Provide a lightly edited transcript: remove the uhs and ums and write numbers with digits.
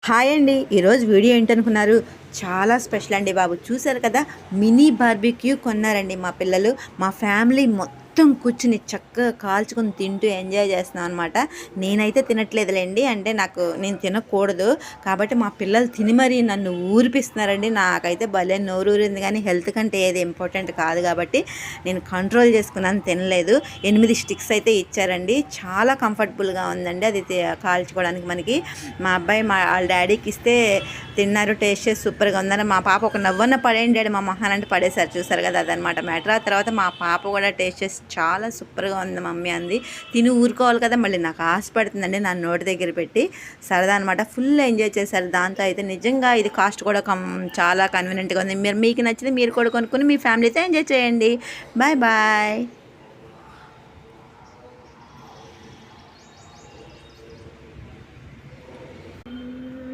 Hi అండి. ఈరోజు video ఏంటనుకున్నారు? చాలా స్పెషల్ అండి బాబు. చూసారు కదా, మినీ బార్బిక్యూ కొన్నారండి మా పిల్లలు. మా ఫ్యామిలీ మొత్తం కూర్చుని చక్కగా కాల్చుకొని తింటూ ఎంజాయ్ చేస్తున్నాం అనమాట. నేనైతే తినట్లేదులేండి, అంటే నేను తినకూడదు కాబట్టి మా పిల్లలు తిని మరీ నన్ను ఊరిపిస్తున్నారండి. నాకైతే భలే నోరూరింది, కానీ హెల్త్ కంటే ఏది ఇంపార్టెంట్ కాదు కాబట్టి నేను కంట్రోల్ చేసుకున్నాను, తినలేదు. 8 స్టిక్స్ అయితే ఇచ్చారండి. చాలా కంఫర్టబుల్గా ఉందండి అది కాల్చుకోవడానికి మనకి. మా అబ్బాయి వాళ్ళ డాడీకి ఇస్తే తిన్నారు, టేస్ట్ చేసి సూపర్గా ఉందని. మా పాప ఒక నవ్వన్న పడేయండి డాడీ మా మొహానంటే పడేసారు. చూసారు కదా, అదనమాట మ్యాటర్. ఆ తర్వాత మా పాప కూడా టేస్ట్ చేసి చాలా సూపర్గా ఉంది మమ్మీ అంది. తిని ఊరుకోవాలి కదా, మళ్ళీ నాకు ఆశ పడుతుందండి నా నోటి దగ్గర పెట్టి. సరదా అనమాట, ఫుల్ ఎంజాయ్ చేశారు దాంతో. అయితే నిజంగా ఇది కాస్ట్ కూడా చాలా కన్వీనియంట్గా ఉంది. మీకు నచ్చితే మీరు కూడా కొనుక్కొని మీ ఫ్యామిలీతో ఎంజాయ్ చేయండి. Bye bye.